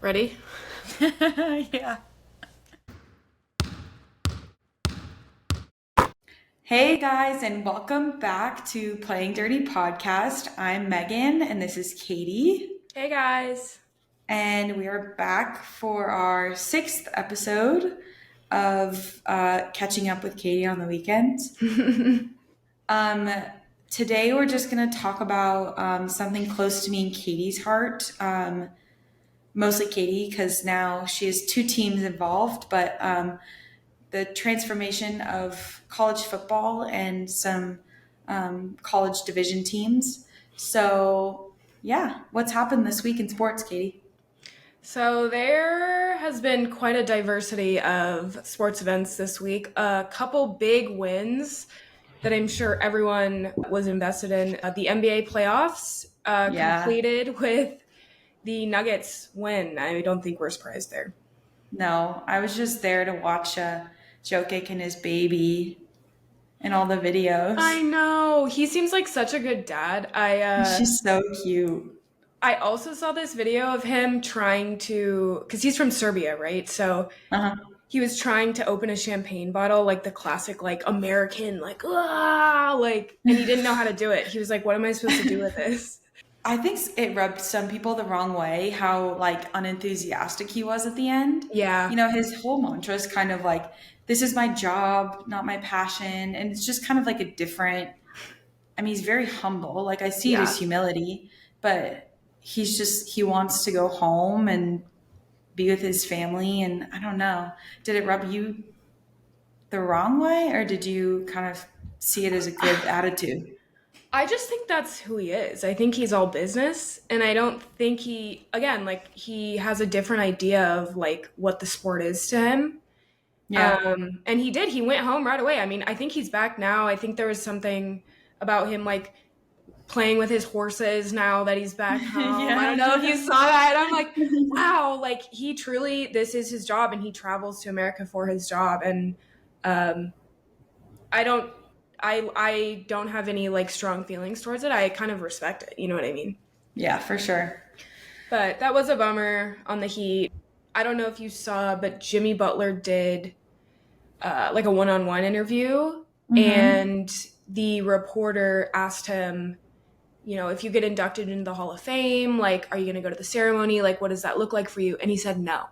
Ready? Yeah. Hey guys, and welcome back to Playing Dirty Podcast. I'm Megan, and this is Katie, Hey guys. and we are back for our sixth episode of catching up with Katie on the weekends. Um, Today we're just going to talk about something close to me and Katie's heart. Mostly Katie, because now she has two teams involved, but the transformation of college football and some college division teams. So, yeah, what's happened this week in sports, Katie? So there has been quite a diversity of sports events this week. A couple big wins that I'm sure everyone was invested in. The NBA playoffs Yeah, completed with the Nuggets win. I don't think we're surprised there. no, I was just there to watch Jokic and his baby and all the I videos. know. He seems like such a good dad. She's so cute. I also saw this video of him trying to, because he's from Serbia, right? So Uh-huh. he was trying to open a champagne bottle, like the classic, like American, like, ah, like, and he didn't know how to do it. He was like, what am I supposed to do with this? I think it rubbed some people the wrong way how like unenthusiastic he was at the end. Yeah. You know, his whole mantra is kind of like, this is my job, not my passion. And it's just kind of like a different, I mean, he's very humble. Like I see Yeah. his humility, but he wants to go home and be with his family. And I don't know, did it rub you the wrong way or did you kind of see it as a good attitude? I just think that's who he is. I think he's all business. And I don't think again, like, he has a different idea of, like, what the sport is to him. Yeah. And he went home right away. I mean, I think he's back now. I think there was something about him, like, playing with his horses now that he's back home. I don't know if you Yeah. saw that. I'm like, wow, like, he truly, this is his job, and he travels to America for his job. And um, I don't, I don't have any, like, strong feelings towards it. I kind of respect it. You know what I mean? Yeah, for sure. But that was a bummer on the Heat. I don't know if you saw, but Jimmy Butler did like a one-on-one interview, Hmm. and the reporter asked him, if you get inducted into the Hall of Fame, like, are you going to go to the ceremony? Like, what does that look like for you? And he said, no.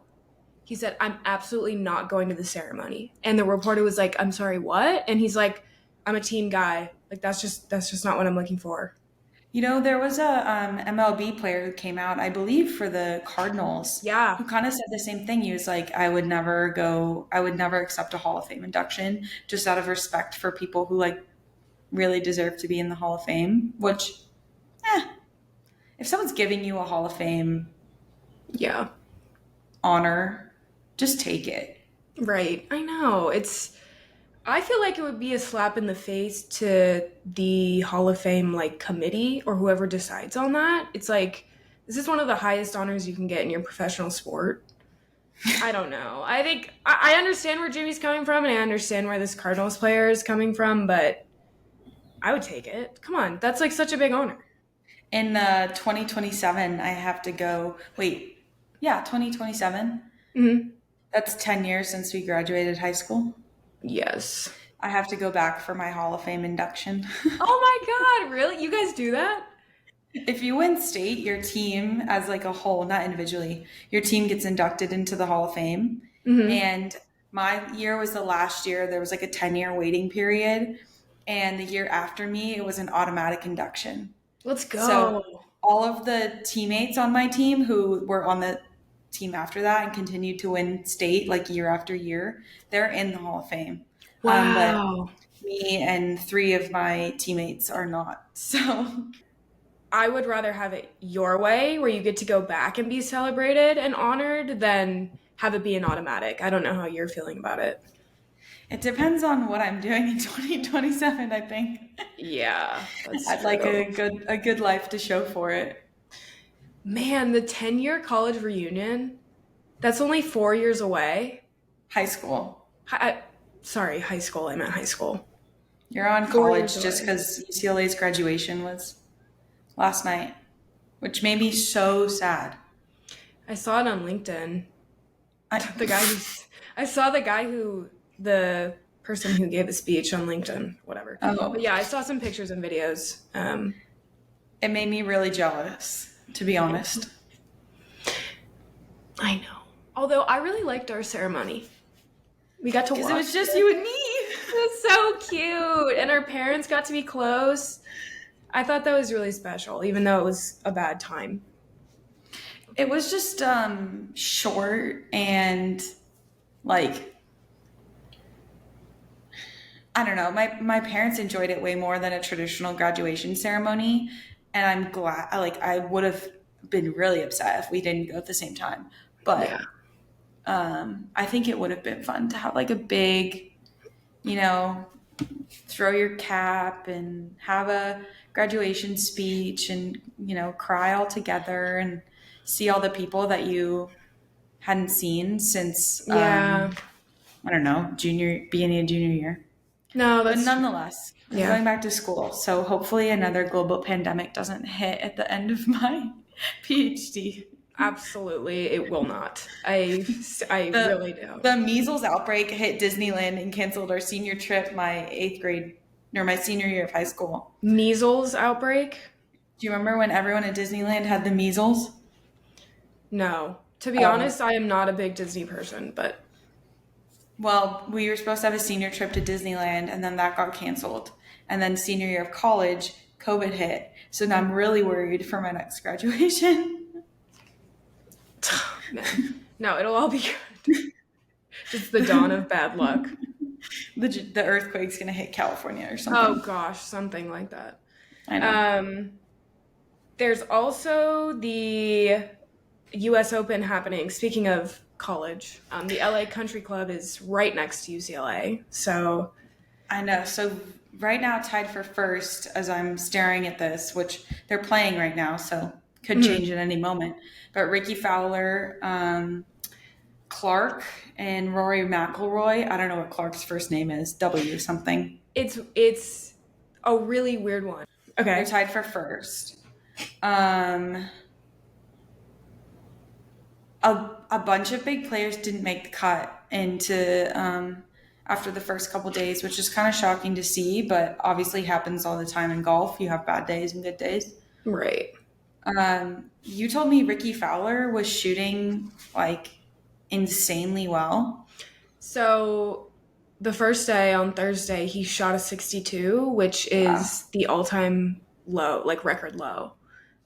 He said, I'm absolutely not going to the ceremony. And the reporter was like, I'm sorry, what? And he's like, I'm a team guy. Like, that's just not what I'm looking for. You know, there was a MLB player who came out, I believe, for the Cardinals, Yeah. who kind of said the same thing. He was like, I would never accept a Hall of Fame induction just out of respect for people who like really deserve to be in the Hall of Fame, which, eh, if someone's giving you a Hall of Fame Yeah. honor, just take it. Right. I know. I feel like it would be a slap in the face to the Hall of Fame, like, committee or whoever decides on that. It's like, this is one of the highest honors you can get in your professional sport. I don't know. I think I understand where Jimmy's coming from, and I understand where this Cardinals player is coming from, but I would take it. Come on, that's like such a big honor. In 2027, I have to go, wait, yeah, 2027. Hmm. That's 10 years since we graduated high school. Yes. I have to go back for my Hall of Fame induction. Oh my God, really? You guys do that? If you win state, your team as like a whole, not individually, your team gets inducted into the Hall of Fame. Hmm. And my year was the last year. There was like a 10-year waiting period. And the year after me, it was an automatic induction. Let's So go. all of the teammates on my team who were on the team after that and continued to win state like year after year, they're in the Hall of Fame. But Wow. me and three of my teammates are not. So I would rather have it your way, where you get to go back and be celebrated and honored, than have it be an automatic. I don't know how you're feeling about it. it depends on what I'm doing in 2027, I think. Yeah, that's I'd like true. a good life to show for it. Man, the 10-year college reunion, that's only 4 years away. High school. Sorry, high school. I meant high school. You're on 4 years college just away. because UCLA's graduation was last night, which made me so sad. I saw it on LinkedIn. I, The guy I saw the person who gave the speech on LinkedIn, whatever. But oh, yeah, I saw some pictures and videos. it made me really jealous, to be Yeah, honest. I know. Although I really liked our ceremony. We got to Because it watch was just it. you and me. It was so cute. And our parents got to be close. I thought that was really special, even though it was a bad time. It was just short and like I don't know. My parents enjoyed it way more than a traditional graduation ceremony, and I'm glad. I would have been really upset if we didn't go at the same time, Yeah. but I think it would have been fun to have like a big, you know, throw your cap and have a graduation speech and cry all together and see all the people that you hadn't seen since Yeah. I don't know, beginning of junior year. No, But that's true. nonetheless, I'm Yeah. going back to school. So hopefully another global pandemic doesn't hit at the end of my PhD. Absolutely, it will not. I The really do. the measles outbreak hit Disneyland and canceled our senior trip my 8th grade or my senior year of high school. Measles outbreak? Do you remember when everyone at Disneyland had the measles? No. To be Oh, honest, I am not a big Disney person, but well, we were supposed to have a senior trip to Disneyland and then that got canceled. And then senior year of college, COVID hit. So now I'm really worried for my next graduation. man. No, it'll all be good. Just the dawn of bad luck. The earthquake's gonna hit California or Oh something. gosh, something like that. I know. Um, there's also the US Open happening. Speaking of college, the LA Country Club is right next to UCLA. So, I know. So right now, tied for first as I'm staring at this, which they're playing right now, so could mhm. change at any moment. But Ricky Fowler, Clark, and Rory McIlroy. I don't know what Clark's first name is. W something. It's a really weird one. They're Okay. tied for first. Um, a bunch of big players didn't make the cut into after the first couple days, which is kind of shocking to see, but obviously happens all the time in golf. You have bad days and good days. Right. You told me Ricky Fowler was shooting like insanely well. So the first day on Thursday, he shot a 62, which Wow. is the all-time low, like record low.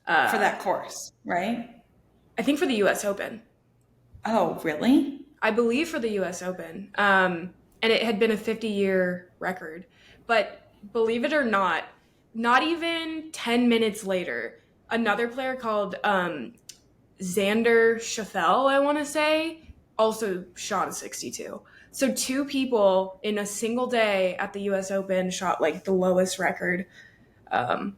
For Uh, that course, right? I think for the US Open. Oh, really? I believe for the US Open. And it had been a 50-year record. But believe it or not even 10 minutes later, another player called Xander Schauffele, I want to say, also shot a 62. So two people in a single day at the US Open shot like the lowest record um,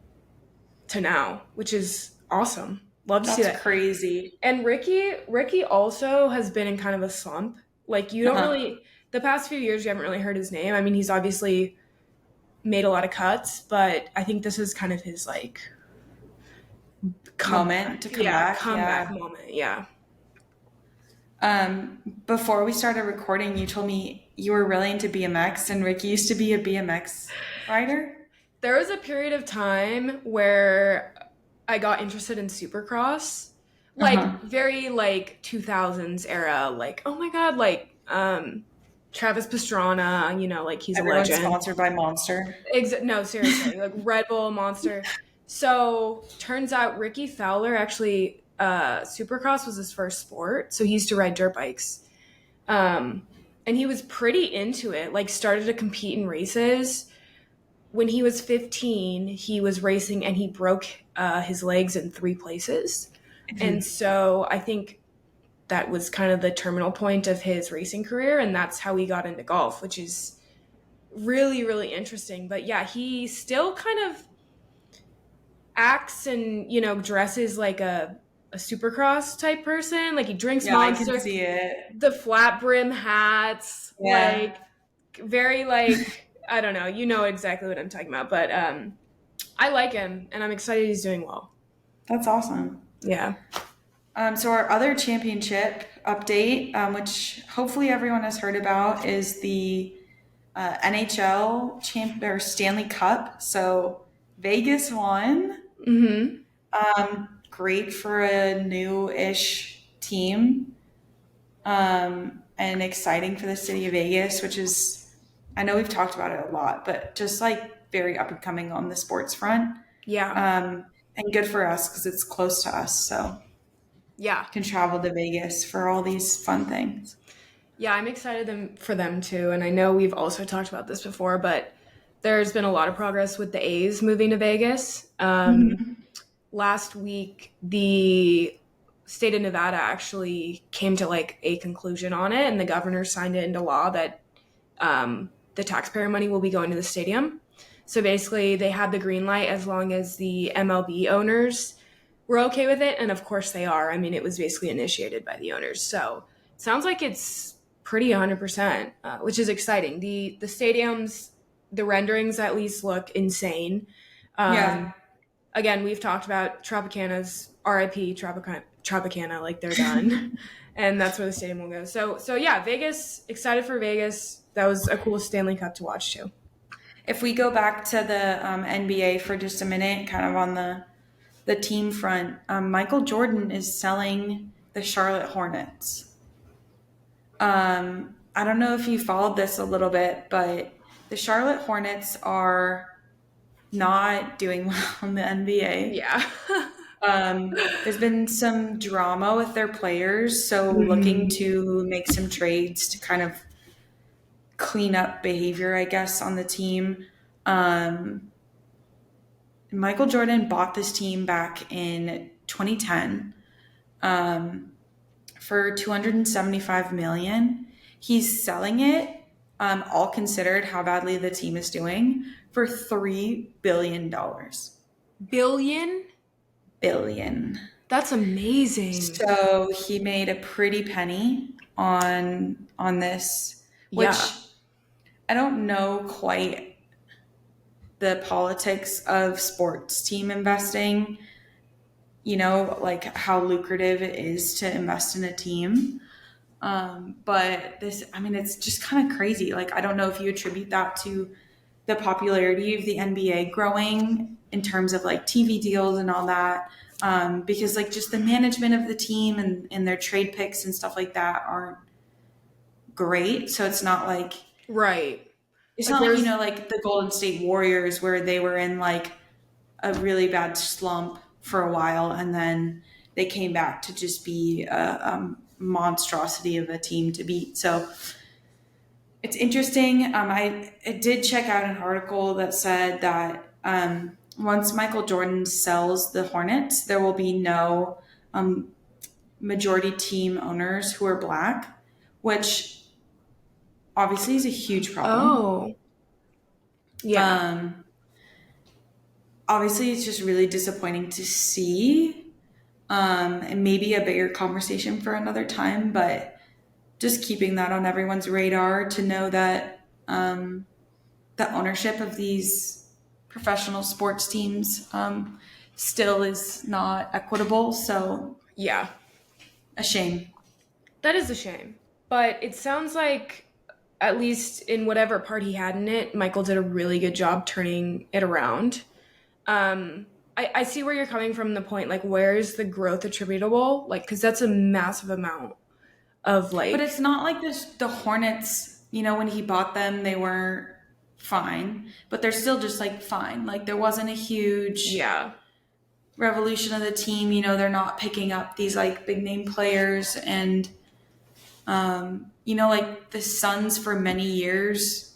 to now, which is awesome. Love to see That's that. crazy. And Ricky also has been in kind of a slump. Like you don't Uh-huh. really the past few years you haven't really heard his name. I mean, he's obviously made a lot of cuts, but I think this is kind of his like Moment comeback. to come Yeah, back. comeback Yeah. moment. Yeah. Before we started recording, you told me you were really into BMX, and Ricky used to be a BMX rider. There was a period of time where I got interested in Supercross. Uh-huh. Like very like 2000s era, like oh my god, like Travis Pastrana, like he's a Everyone's legend. sponsored by Monster. No, seriously, like Red Bull, Monster. So turns out Ricky Fowler actually, Supercross was his first sport, so he used to ride dirt bikes, um, and he was pretty into it. Like started to compete in races when he was 15. He was racing and he broke his legs in three places, and so I think that was kind of the terminal point of his racing career, and that's how he got into golf, which is really really interesting. But yeah, he still kind of acts and dresses like a supercross type person. Like he drinks Yeah, I can Monster, see it. the flat brim hats, Yeah, like very like I don't know, you know exactly what I'm talking about. But I like him and I'm excited he's doing well. that's awesome. Yeah. So our other championship update, which hopefully everyone has heard about, is the NHL champ or Stanley Cup. So Vegas won. Mm-hmm. Great for a new-ish team, and exciting for the city of Vegas, which is, I know we've talked about it a lot, but just like very up and coming on the sports front. Yeah. And good for us because it's close to us, so Yeah. can travel to Vegas for all these fun things. Yeah, I'm excited for them too. And I know we've also talked about this before, but there's been a lot of progress with the A's moving to Vegas. Mhm. Last week, the state of Nevada actually came to like a conclusion on it, and the governor signed it into law that the taxpayer money will be going to the stadium. So basically, they had the green light as long as the MLB owners were okay with it, and of course they are. I mean, it was basically initiated by the owners, so it sounds like it's pretty 100%, which is exciting. The stadiums, the renderings at least look insane. Yeah. Um, Again, we've talked about Tropicana's RIP Tropicana, like they're done, and that's where the stadium will go. So yeah, Vegas. Excited for Vegas. That was a cool Stanley Cup to watch too. If we go back to the NBA for just a minute, kind of on the team front, Michael Jordan is selling the Charlotte Hornets. I don't know if you followed this a little bit, but the Charlotte Hornets are not doing well in the NBA. Yeah. There's been some drama with their players, so looking Mhm. to make some trades to kind of clean up behavior, I guess, on the team. Um, Michael Jordan bought this team back in 2010, for 275 million. He's selling it, all considered how badly the team is doing, for $3 billion. Billion. Billion. That's amazing. So he made a pretty penny on this, which Yeah. I don't know quite the politics of sports team investing, like how lucrative it is to invest in a team. But this, I mean, it's just kind of crazy. Like, I don't know if you attribute that to the popularity of the NBA growing in terms of like TV deals and all that. Because like just the management of the team and their trade picks and stuff like that aren't great. So Right. it's Like not like, there's like the Golden State Warriors where they were in like a really bad slump for a while and then they came back to just be a monstrosity of a team to beat. So it's interesting. I did check out an article that said that once Michael Jordan sells the Hornets, there will be no majority team owners who are black, which obviously is a huge problem. oh yeah. Um, Obviously, it's just really disappointing to see, and maybe a bigger conversation for another time, but just keeping that on everyone's radar to know that the ownership of these professional sports teams still is not equitable. So Yeah. a shame. That is a shame. But it sounds like, at least in whatever part he had in it, Michael did a really good job turning it around. I see where you're coming from, the point, like, where is the growth attributable? Like, because that's a massive amount of, But like, it's not like this. The Hornets, when he bought them, they were fine, but they're still just like fine. Like there wasn't a huge yeah. revolution of the team. They're not picking up these like big name players, and like the Suns for many years,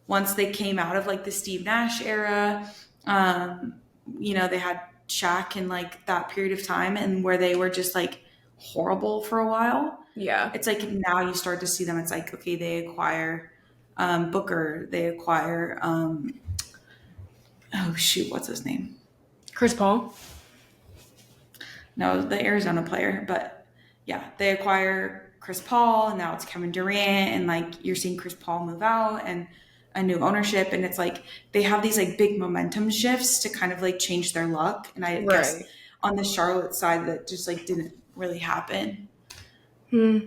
once they came out of like the Steve Nash era, they had Shaq in like that period of time, and where they were just like horrible for a while. Yeah. It's like now you start to see them. It's like, okay, they acquire Booker, they acquire oh shoot, what's his name? Chris Paul? No, the Arizona player, but yeah, they acquire Chris Paul, and now it's Kevin Durant, and like you're seeing Chris Paul move out and a new ownership, and it's like they have these like big momentum shifts to kind of like change their luck. And I guess Right. on the Charlotte side, that just like didn't really happen. Hmm.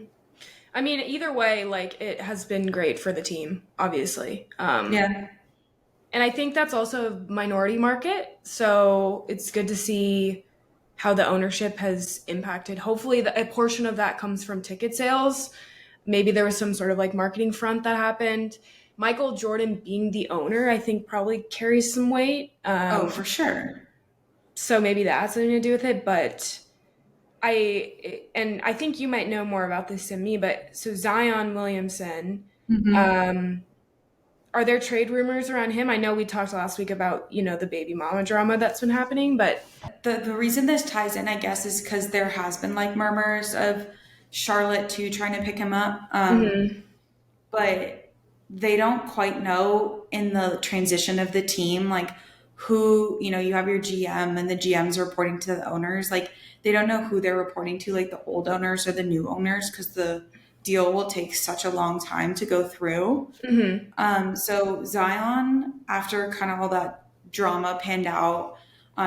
I mean, either way, like it has been great for the team, obviously. Yeah. And I think that's also a minority market, so it's good to see how the ownership has impacted. Hopefully, a portion of that comes from ticket sales. Maybe there was some sort of like marketing front that happened. Michael Jordan being the owner, I think probably carries some weight. Oh, for sure. So maybe that has something to do with it. But I think you might know more about this than me, but so Zion Williamson, Hmm. um, are there trade rumors around him? I know we talked last week about, the baby mama drama that's been happening, but The reason this ties in, I guess, is because there has been like murmurs of Charlotte too trying to pick him up. mhm, But they don't quite know in the transition of the team, like who, you have your GM and the GM's reporting to the owners. Like they don't know who they're reporting to, like the old owners or the new owners, because the deal will take such a long time to go through. mhm, So Zion, after kind of all that drama panned out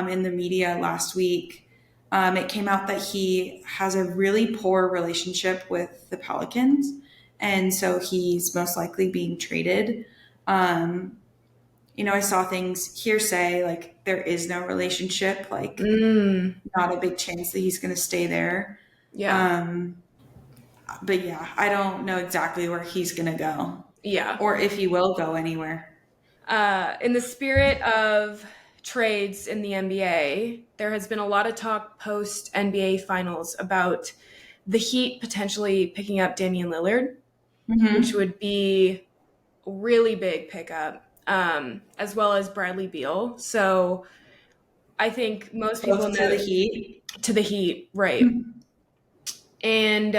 in the media last week, it came out that he has a really poor relationship with the Pelicans, and so he's most likely being traded. Um, I saw things hearsay like there is no relationship, like mm, not a big chance that he's going to stay there. yeah, Um, but yeah, I don't know exactly where he's going to go yeah. or if he will go anywhere. In the spirit of trades in the NBA, there has been a lot of talk post NBA finals about the Heat potentially picking up Damian Lillard, which Mm-hmm. would be a really big pickup, as well as Bradley Beal. So I think most people Both to know the Heat. to the Heat, right? And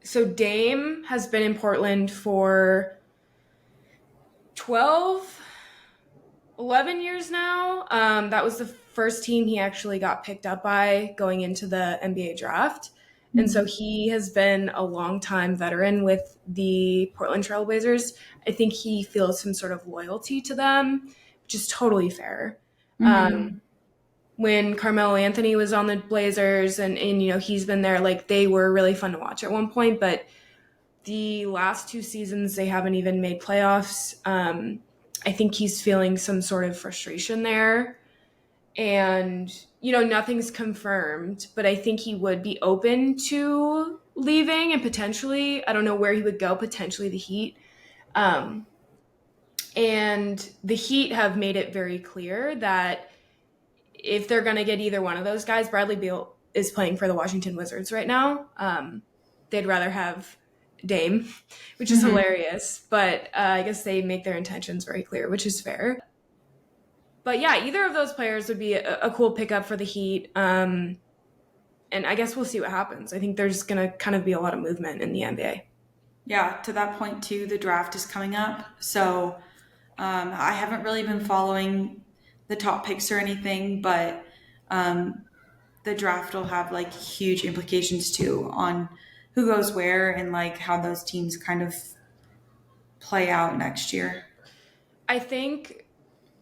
so Dame has been in Portland for 12, 11 years now. That was the first team he actually got picked up by going into the NBA draft. And so he has been a longtime veteran with the Portland Trailblazers. I think he feels some sort of loyalty to them, which is totally fair. Um, Mm-hmm. when Carmelo Anthony was on the Blazers and he's been there, like they were really fun to watch at one point, but the last two seasons they haven't even made playoffs. I think he's feeling some sort of frustration there. And, nothing's confirmed, but I think he would be open to leaving and potentially, I don't know where he would go, potentially the Heat. Um, and the Heat have made it very clear that if they're going to get either one of those guys, Bradley Beal is playing for the Washington Wizards right now. They'd rather have Dame, which is Mm-hmm. hilarious. But I guess they make their intentions very clear, which is fair. But yeah, either of those players would be a cool pickup for the Heat. And I guess we'll see what happens. I think there's going to kind of be a lot of movement in the NBA. Yeah, to that point too, the draft is coming up. So I haven't really been following the top picks or anything, but um, the draft will have like huge implications too on who goes where and like how those teams kind of play out next year. I think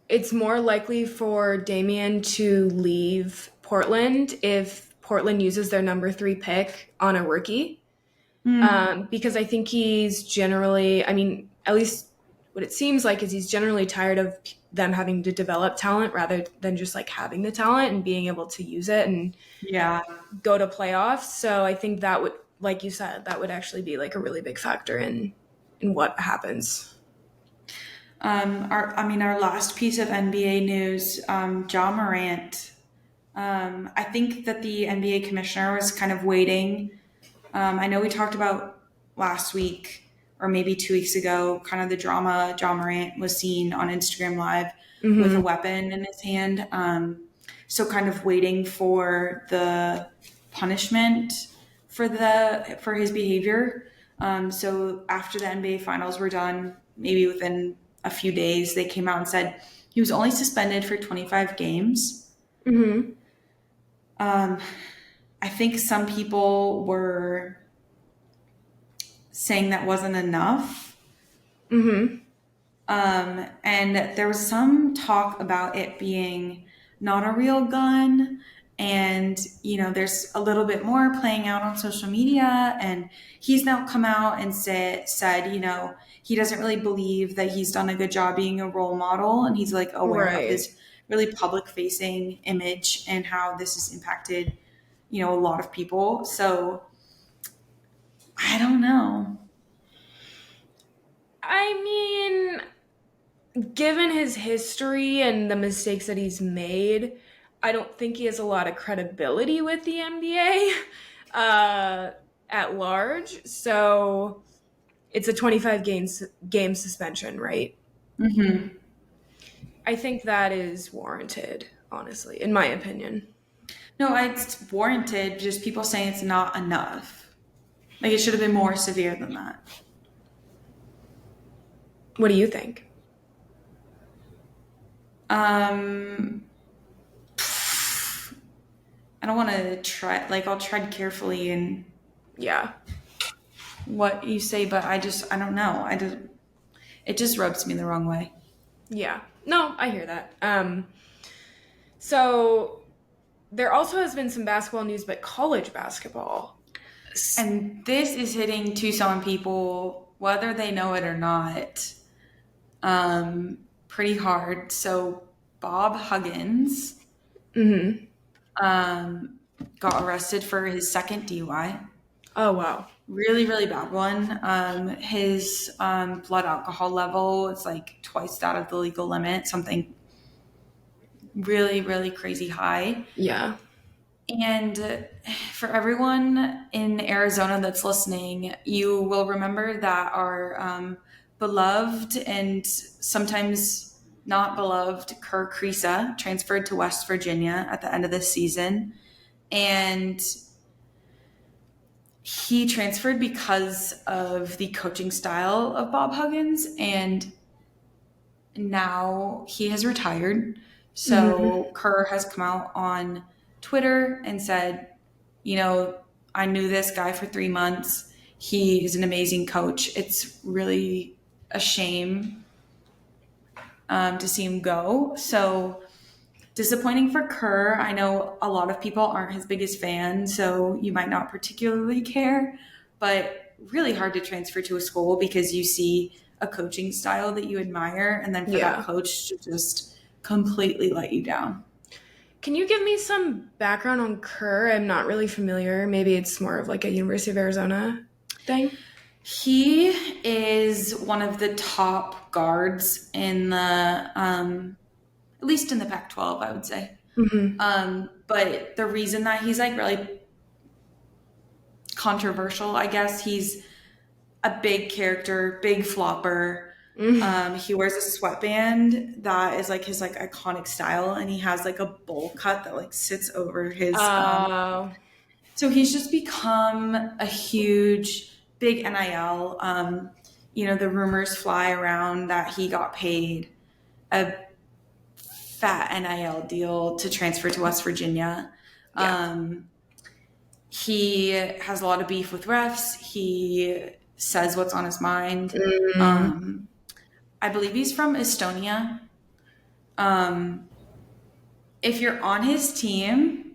it's more likely for Damian to leave Portland if Portland uses their number three pick on a rookie. Mm, Because I think he's generally, I mean, at least what it seems like is he's generally tired of them having to develop talent rather than just like having the talent and being able to use it and yeah. go to playoffs. So I think that would, like you said, that would actually be like a really big factor in what happens. Our last piece of NBA news, Ja Morant. I think that the NBA commissioner was kind of waiting. I know we talked about last week or maybe 2 weeks ago, kind of the drama. Ja Morant was seen on Instagram Live with a Hmm. weapon in his hand. So kind of waiting for the punishment for his behavior. So after the NBA finals were done, maybe within a few days, they came out and said he was only suspended for 25 games. Hmm. Um, I think some people were saying that wasn't enough. Hmm. And there was some talk about it being not a real gun And, there's a little bit more playing out on social media. And he's now come out and said, he doesn't really believe that he's done a good job being a role model. And he's like aware of Right. his really public facing image and how this has impacted, a lot of people. So I don't know. I mean, given his history and the mistakes that he's made, I don't think he has a lot of credibility with the NBA at large. So it's a 25 game suspension, right? Hmm. I think that is warranted, honestly, in my opinion. No, it's warranted. Just people saying it's not enough. Like it should have been more severe than that. What do you think? Um, I don't want to try. Like I'll tread carefully in Yeah. what you say, but I don't know. It just rubs me the wrong way. Yeah. No, I hear that. So there also has been some basketball news, but college basketball. And this is hitting Tucson people, whether they know it or not, pretty hard. So Bob Huggins Mm-hmm. got arrested for his second DUI. Oh, wow. Really, really bad one. His blood alcohol level is like twice that of the legal limit, something really, really crazy high. Yeah. And for everyone in Arizona that's listening, you will remember that our beloved and sometimes not beloved Kerr Kriisa transferred to West Virginia at the end of this season. And he transferred because of the coaching style of Bob Huggins, and now he has retired. So Kerr has come out on Twitter and said, I knew this guy for 3 months. He is an amazing coach. It's really a shame to see him go. So disappointing for Kerr. I know a lot of people aren't his biggest fan, so you might not particularly care, but really hard to transfer to a school because you see a coaching style that you admire, and then for Yeah. that coach to just completely let you down. Can you give me some background on Kerr? I'm not really familiar. Maybe it's more of like a University of Arizona thing. He is one of the top guards in at least in the Pac-12, I would say. But the reason that he's like really controversial, I guess, he's a big character, big flopper. He wears a sweatband that is like his like iconic style, and he has like a bowl cut that like sits over his. Oh. So he's just become a huge, big NIL. The rumors fly around that he got paid a fat NIL deal to transfer to West Virginia. Yeah. He has a lot of beef with refs. He says what's on his mind. I believe he's from Estonia. If you're on his team,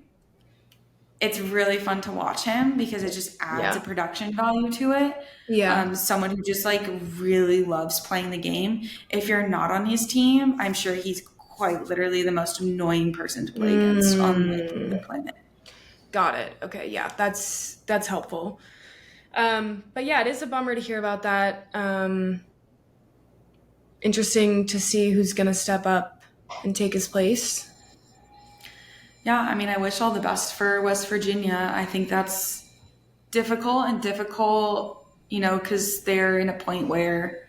it's really fun to watch him because it just adds a production value to it. Yeah. Someone who just like really loves playing the game. If you're not on his team, I'm sure he's quite literally the most annoying person to play against on the planet. Got it. Okay. Yeah. That's helpful. But yeah, it is a bummer to hear about that. Interesting to see who's going to step up and take his place. Yeah, I mean, I wish all the best for West Virginia. I think that's difficult, because they're in a point where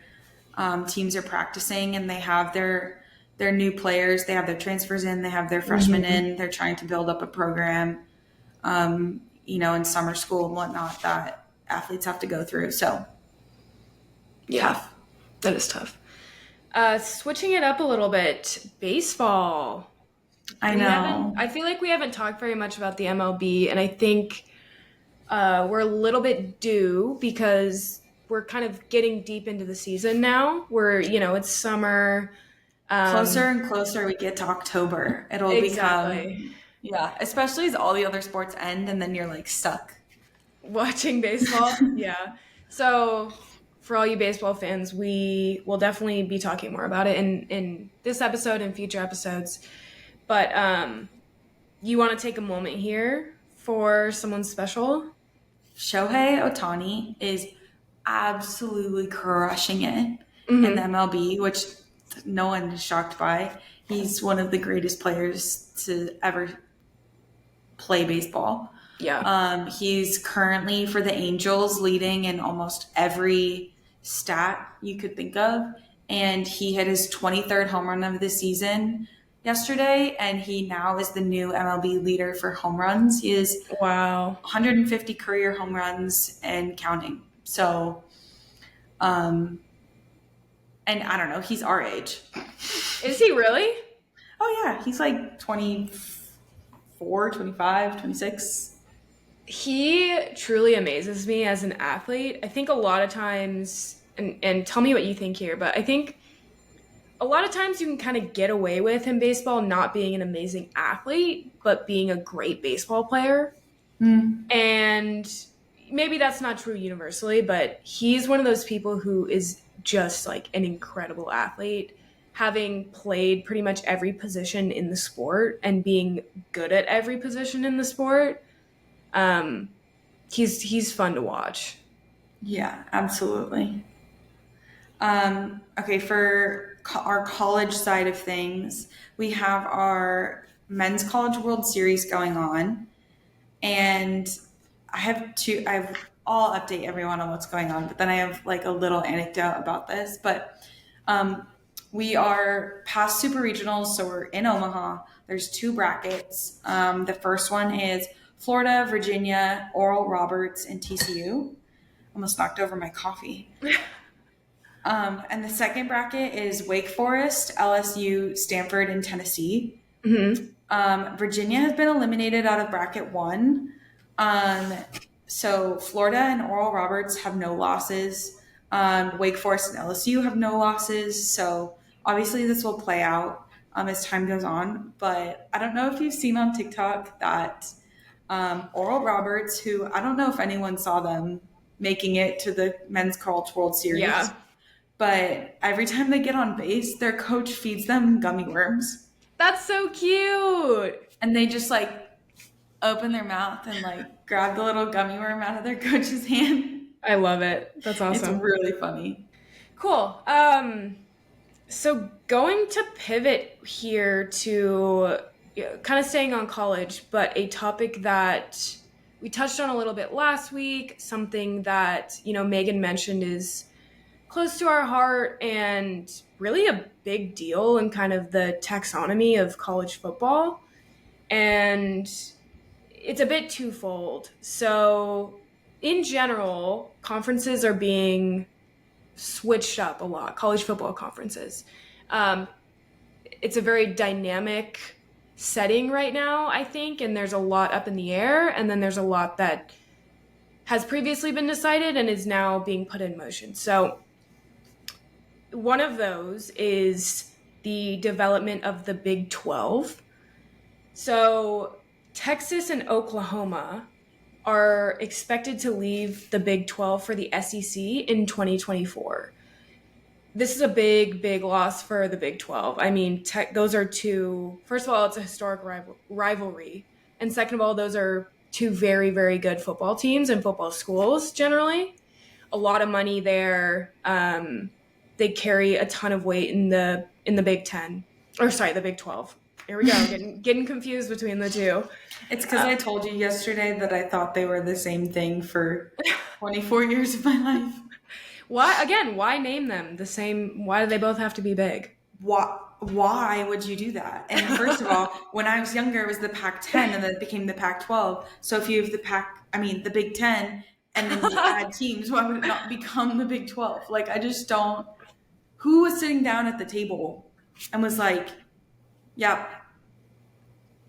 teams are practicing and they have their new players, they have their transfers in, they have their freshmen in, they're trying to build up a program, in summer school and whatnot that athletes have to go through. So, Yeah, tough. that is tough. Switching it up a little bit, baseball. I know. I feel like we haven't talked very much about the MLB, and I think we're a little bit due because we're kind of getting deep into the season now. It's summer. Closer and closer we get to October, it'll Exactly. Yeah, especially as all the other sports end and then you're like stuck. Watching baseball. Yeah. So for all you baseball fans, we will definitely be talking more about it in this episode and future episodes. But you want to take a moment here for someone special? Shohei Ohtani is absolutely crushing it in the Hmm. MLB, which no one is shocked by. He's one of the greatest players to ever play baseball. Yeah. He's currently for the Angels leading in almost every stat you could think of. And he hit his 23rd home run of the season yesterday. And he now is the new MLB leader for home runs. He is Wow. 150 career home runs and counting. So, um, and I don't know, he's our age. Is he really? Oh, yeah, he's like 24, 25, 26. He truly amazes me as an athlete. I think a lot of times, and tell me what you think here, but I think a lot of times you can kind of get away with in baseball not being an amazing athlete, but being a great baseball player. Mm, And maybe that's not true universally, but he's one of those people who is just like an incredible athlete, having played pretty much every position in the sport and being good at every position in the sport. Um, he's fun to watch. yeah, absolutely. Okay, for our college side of things, we have our men's college World Series going on, and I'll update everyone on what's going on, but then I have like a little anecdote about this. But um, we are past super regionals, so we're in Omaha. There's two brackets. The first one is Florida, Virginia, Oral Roberts, and TCU. Almost knocked over my coffee. And the second bracket is Wake Forest, LSU, Stanford, and Tennessee. Hmm. Virginia has been eliminated out of bracket one. Um, so Florida and Oral Roberts have no losses. Wake Forest and LSU have no losses. So obviously this will play out as time goes on. But I don't know if you've seen on TikTok that Oral Roberts, who I don't know if anyone saw them making it to the Men's College World Series, Yeah, but every time they get on base, their coach feeds them gummy worms. that's so cute. And they just like open their mouth and like grab the little gummy worm out of their coach's hand. I love it. That's It's awesome. really funny. Cool. So going to pivot here to kind of staying on college, but a topic that we touched on a little bit last week, something that, Megan mentioned is close to our heart and really a big deal in kind of the taxonomy of college football. And it's a bit twofold. So, in general, conferences are being switched up a lot, college football conferences. Um, it's a very dynamic setting right now, I think, and there's a lot up in the air, and then there's a lot that has previously been decided and is now being put in motion. So, one of those is the development of the Big 12. So, Texas and Oklahoma are expected to leave the Big 12 for the SEC in 2024. This is a big, big loss for the Big 12. I mean, those are two, first of all, it's a historic rivalry. And second of all, those are two very, very good football teams and football schools generally. A lot of money there. They carry a ton of weight in the Big 10. Or sorry, the Big 12. Here we go, getting confused between the two. It's because I told you yesterday that I thought they were the same thing for 24 years of my life. Why name them the same? Why do they both have to be big? Why would you do that? And first of all, when I was younger, it was the Pac-10 and then it became the Pac-12. So if you have the Big 10, and then you add teams, why would it not become the Big 12? Like, I just don't. Who was sitting down at the table and was like, yep,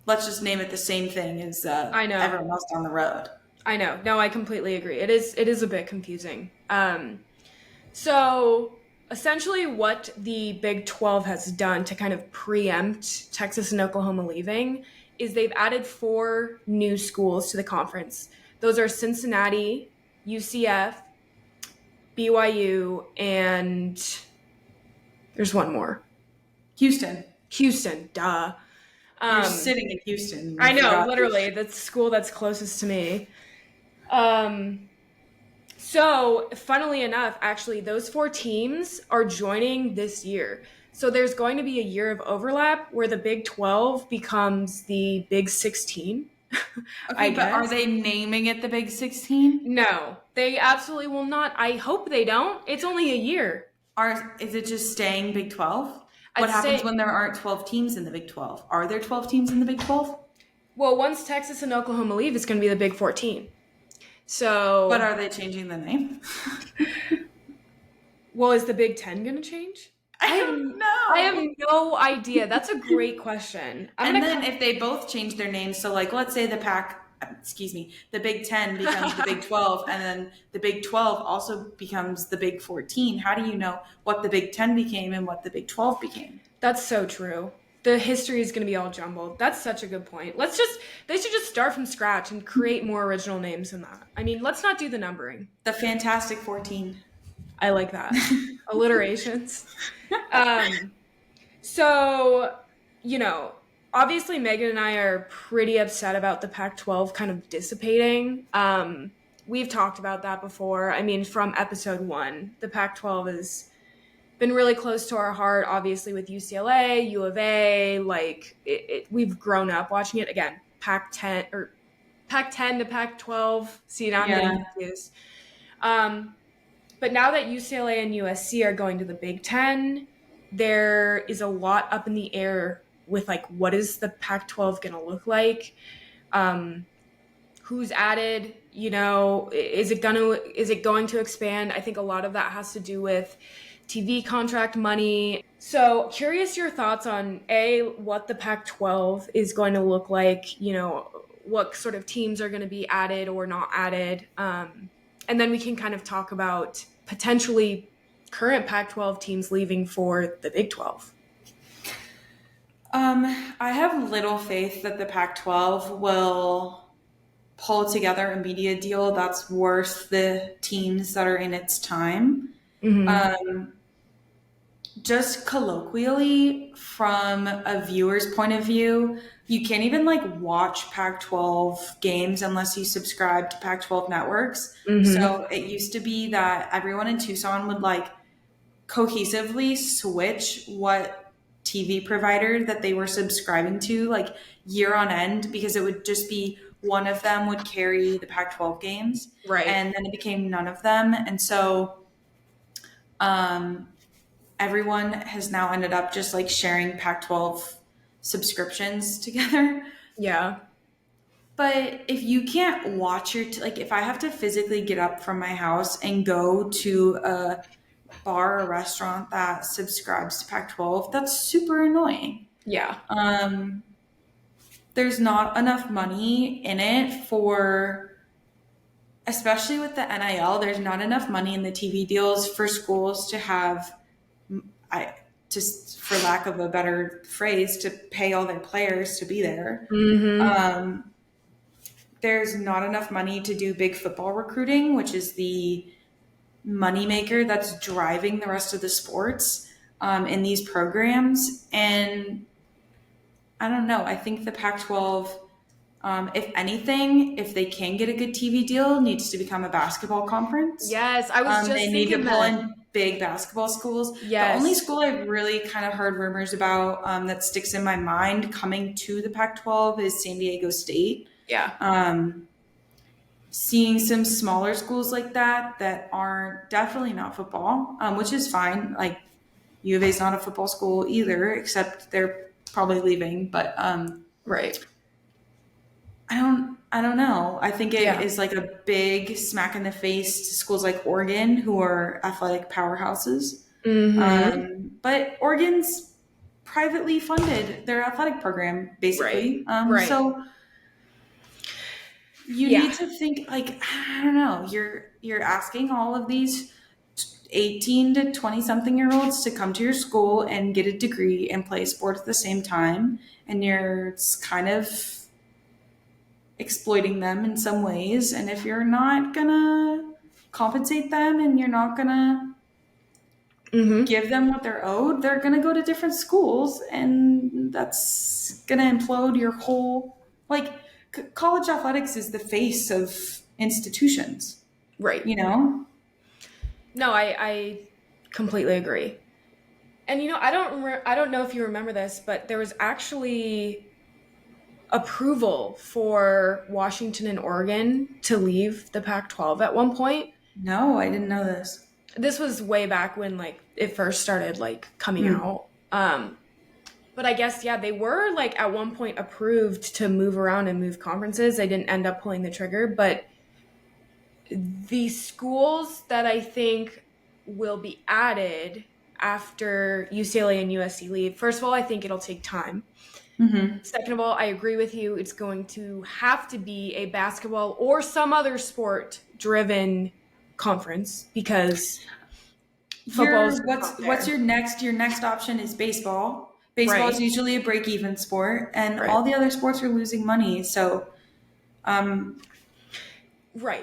let's just name it the same thing as I know. everyone else down the road? I know. No, I completely agree. It is a bit confusing. So essentially what the Big 12 has done to kind of preempt Texas and Oklahoma leaving is they've added 4 new schools to the conference. Those are Cincinnati, UCF, BYU, and there's one more. Houston. Houston, duh. You're sitting in Houston. I know, literally, that's the school that's closest to me. So, funnily enough, actually, those 4 teams are joining this year. So, there's going to be a year of overlap where the Big 12 becomes the Big 16. Okay, but are they naming it the Big 16? No, they absolutely will not. I hope they don't. It's only a year. Is it just staying Big 12? What I'd happens say- when there aren't 12 teams in the Big 12? Are there 12 teams in the Big 12? Well, once Texas and Oklahoma leave, it's going to be the Big 14. So, But are they changing the name? well, is the Big 10 going to change? I don't know. I have no idea. That's a great question. And then if they both change their names, so like let's say the Big 10 becomes the Big 12, and then the Big 12 also becomes the Big 14. How do you know what the Big 10 became and what the Big 12 became? That's so true. The history is going to be all jumbled. That's such a good point. They should just start from scratch and create more original names than that. I mean, let's not do the numbering. The Fantastic 14. I like that. Alliterations. So, obviously Megan and I are pretty upset about the Pac-12 kind of dissipating. We've talked about that before. I mean, from episode 1, the Pac-12 has been really close to our heart, obviously with UCLA, U of A, we've grown up watching it. Again, Pac-10 to Pac-12. See, now I'm getting confused. But now that UCLA and USC are going to the Big 10, there is a lot up in the air with what is the Pac-12 going to look like? Who's added? Is it going to expand? I think a lot of that has to do with TV contract money. So curious your thoughts on what the Pac-12 is going to look like, what sort of teams are going to be added or not added. And then we can kind of talk about potentially current Pac-12 teams leaving for the Big 12. I have little faith that the Pac-12 will pull together a media deal that's worth the teams that are in its time. Mm-hmm. Just colloquially, from a viewer's point of view, you can't even watch Pac-12 games unless you subscribe to Pac-12 networks. Mm-hmm. So it used to be that everyone in Tucson would cohesively switch what TV provider that they were subscribing to year on end, because it would just be one of them would carry the Pac-12 games. Right. And then it became none of them. And so everyone has now ended up just sharing Pac-12 subscriptions together. Yeah. But if you can't watch if I have to physically get up from my house and go to a bar or restaurant that subscribes to Pac-12, that's super annoying. Yeah. There's not enough money in it especially with the NIL, there's not enough money in the TV deals for schools to have, just for lack of a better phrase, to pay all their players to be there. Mm-hmm. There's not enough money to do big football recruiting, which is the moneymaker that's driving the rest of the sports in these programs. And I don't know. I think the Pac-12, if anything, if they can get a good TV deal, needs to become a basketball conference. Yes, I was just they need to pull in big basketball schools. Yes. The only school I've really kind of heard rumors about that sticks in my mind coming to the Pac-12 is San Diego State. Yeah. Seeing some smaller schools like that are definitely not football, which is fine. U of A is not a football school either, except they're probably leaving. But right. I don't know. I think it is a big smack in the face to schools like Oregon, who are athletic powerhouses. Mm-hmm. But Oregon's privately funded their athletic program, basically. Right. Right. So you need to think I don't know. You're asking all of these 18 to 20 something year olds to come to your school and get a degree and play sports at the same time. And you're kind of exploiting them in some ways. And if you're not gonna compensate them and you're not gonna give them what they're owed, they're gonna go to different schools, and that's gonna implode your whole like college athletics is the face of institutions, Right. you know? No, I completely agree. And I don't know if you remember this, but there was actually approval for Washington and Oregon to leave the Pac-12 at one point. No, I didn't know this. This was way back when like it first started like coming out. But I guess yeah, they were like at one point approved to move around and move conferences. They didn't end up pulling the trigger, but the schools that I think will be added after UCLA and USC leave, first of all, I think it'll take time. Second of all, I agree with you. It's going to have to be a basketball or some other sport driven conference because football's what's your next option is baseball. Baseball is usually a break even sport, and all the other sports are losing money. So right,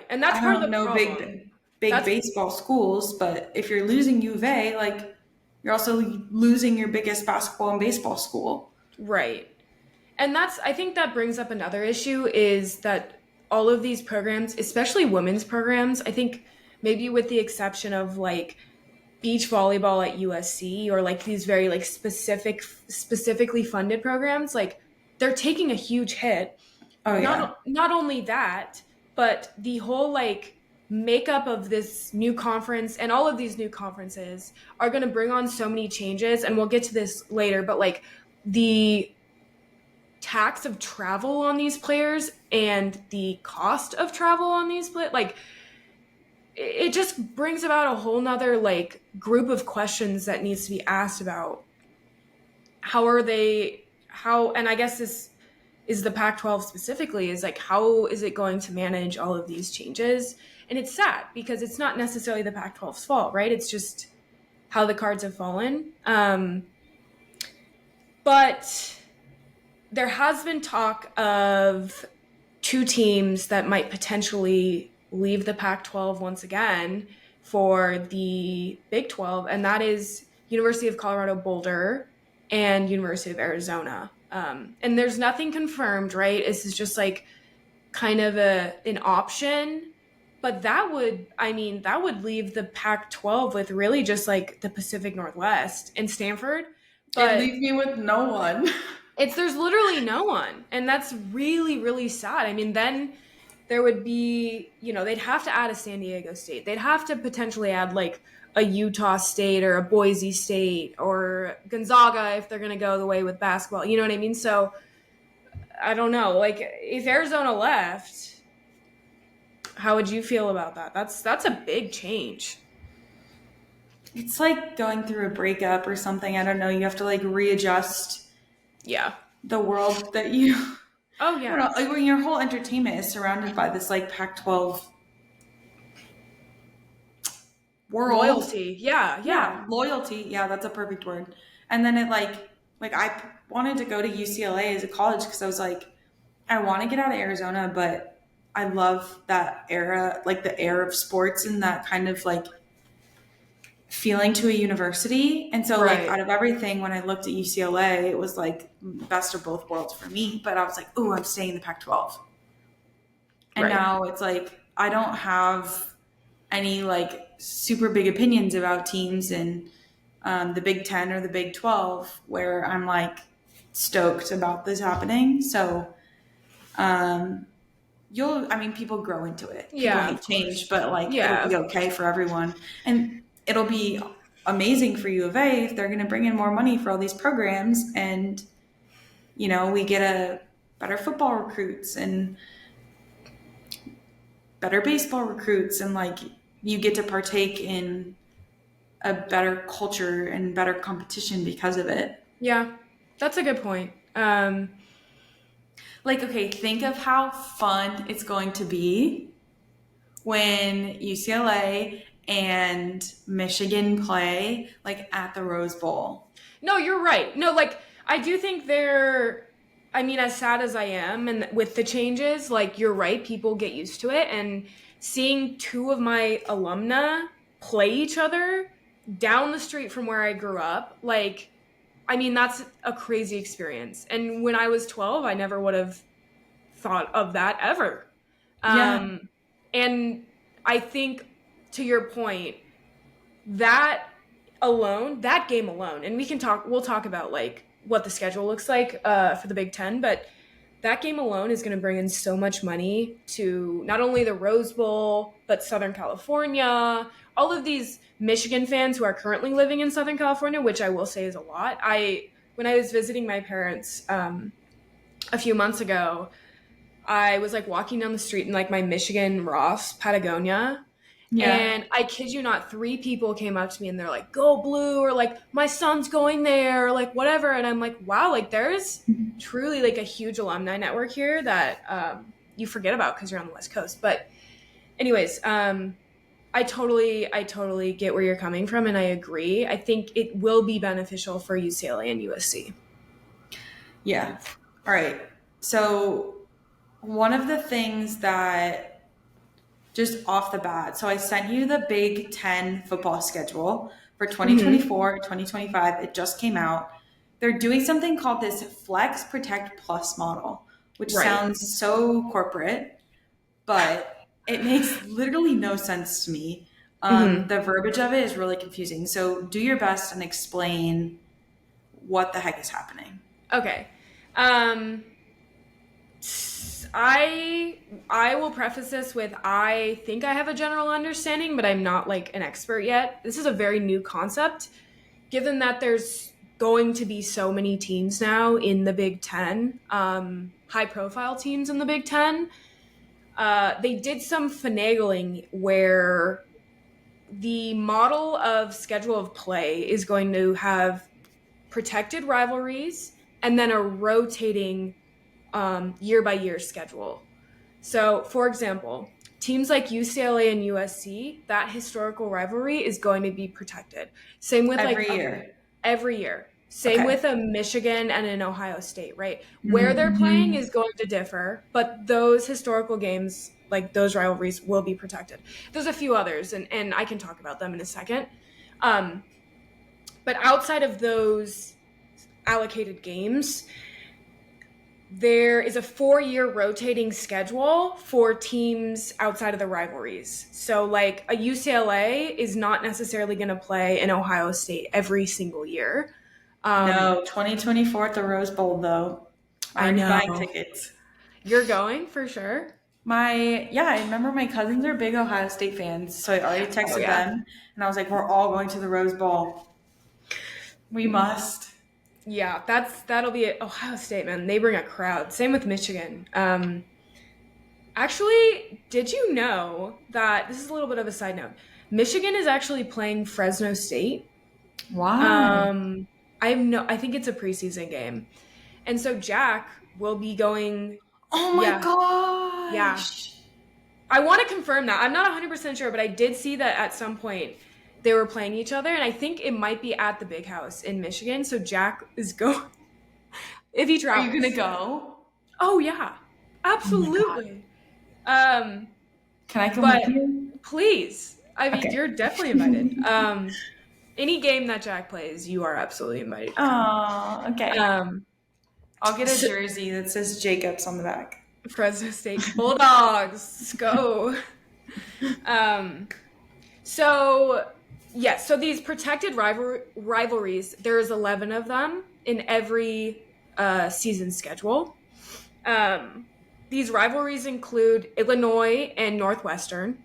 and that's I part of the don't know problem. big baseball schools, but if you're losing U of A, like you're also losing your biggest basketball and baseball school. Right. And I think that brings up another issue is that all of these programs, especially women's programs, I think maybe with the exception of like beach volleyball at USC or like these very like specifically funded programs, like they're taking a huge hit. Oh yeah. Not only that, but the whole like makeup of this new conference and all of these new conferences are going to bring on so many changes, and we'll get to this later, but like the tax of travel on these players and the cost of travel on these players, like it just brings about a whole nother like group of questions that needs to be asked about and I guess this is the Pac-12 specifically, is like how is it going to manage all of these changes? And it's sad because it's not necessarily the Pac-12's fault, right? It's just how the cards have fallen. But there has been talk of two teams that might potentially leave the Pac-12 once again for the Big 12, and that is University of Colorado Boulder and University of Arizona. And there's nothing confirmed, right? This is just like kind of an option, but that would leave the Pac-12 with really just like the Pacific Northwest and Stanford. But it leaves me with no one. There's literally no one, and that's really, really sad. I mean, then there would be, they'd have to add a San Diego State. They'd have to potentially add like a Utah State or a Boise State or Gonzaga if they're going to go the way with basketball. You know what I mean? So I don't know. Like if Arizona left, how would you feel about that? That's a big change. It's like going through a breakup or something. I don't know. You have to like readjust. Yeah. The world that you. Oh yeah. Like when your whole entertainment is surrounded by this like Pac-12 world. Loyalty. Yeah. Loyalty. Yeah, that's a perfect word. And then it like I wanted to go to UCLA as a college because I was like, I want to get out of Arizona, but I love that era, like the air of sports and that kind of like feeling to a university. And so like out of everything, when I looked at UCLA, it was like best of both worlds for me. But I was like, oh, I'm staying in the Pac-12. And now it's like, I don't have any like super big opinions about teams in the Big 10 or the Big 12 where I'm like stoked about this happening. So people grow into it. People make change, but like it'll be okay for everyone. And it'll be amazing for U of A if they're going to bring in more money for all these programs, and we get a better football recruits and better baseball recruits, and like you get to partake in a better culture and better competition because of it. Yeah, that's a good point. Think of how fun it's going to be when UCLA and Michigan play like at the Rose Bowl. No, you're right. No, like I do think they're I mean, as sad as I am and with the changes, like you're right, people get used to it and seeing two of my alumna play each other down the street from where I grew up, like I mean, that's a crazy experience. And when I was 12, I never would have thought of that ever. Yeah. Um, and I think to your point, that that game alone, and we'll talk about like what the schedule looks like for the Big Ten, but that game alone is going to bring in so much money to not only the Rose Bowl, but Southern California, all of these Michigan fans who are currently living in Southern California, which I will say is a lot. When I was visiting my parents a few months ago, I was like walking down the street in like my Michigan Ross Patagonia. Yeah. And I kid you not, three people came up to me and they're like, "Go Blue," or like, "My son's going there," or like whatever. And I'm like, wow, like there's truly like a huge alumni network here that you forget about because you're on the West Coast. But anyways, I totally get where you're coming from and I agree. I think it will be beneficial for UCLA and USC. Yeah. All right. So, one of the things that just off the bat, so I sent you the Big Ten football schedule for Mm-hmm. 2024, 2025. It just came out. They're doing something called this Flex Protect Plus model, which Right. sounds so corporate, but it makes literally no sense to me. Mm-hmm. The verbiage of it is really confusing. So, do your best and explain what the heck is happening. Okay. Um, I will preface this with I think I have a general understanding, but I'm not like an expert yet. This is a very new concept, given that there's going to be so many teams now in the Big Ten, high profile teams in the Big Ten. They did some finagling where the model of schedule of play is going to have protected rivalries and then a rotating year by year schedule. So, for example, teams like UCLA and USC, that historical rivalry is going to be protected. Same with like Every year. every year. Same Okay. with a Michigan and an Ohio State, right? Where they're playing Mm-hmm. is going to differ, but those historical games, like those rivalries, will be protected. There's a few others, and I can talk about them in a second. Um, but outside of those allocated games, there is a 4-year rotating schedule for teams outside of the rivalries. So, like, a UCLA is not necessarily going to play an Ohio State every single year. Um, No, 2024 at the Rose Bowl, though. I Already buying know. tickets. You're going for sure. Yeah, I remember my cousins are big Ohio State fans, so I already Oh, texted yeah. them and I was like, we're all going to the Rose Bowl. We must. Yeah, that'll be it. Ohio State, man. They bring a crowd. Same with Michigan. Actually, did you know that this is a little bit of a side note? Michigan is actually playing Fresno State. Why? Um, I think it's a preseason game. And so Jack will be going, Oh my yeah, yeah. gosh. I want to confirm that. I'm not 100% sure, but I did see that at some point they were playing each other, and I think it might be at the Big House in Michigan. So Jack is going, if he Are you gonna travels. go? Oh, yeah, Oh my god. absolutely. Um, Can I come with but you? please, I mean, Okay. you're definitely invited. Any game that Jack plays, you are absolutely invited to come. Oh, okay. Um, I'll get a so, jersey that says Jacobs on the back. Fresno State Bulldogs, go. Um, so so these protected rivalries, there's 11 of them in every season schedule. Um, these rivalries include Illinois and Northwestern,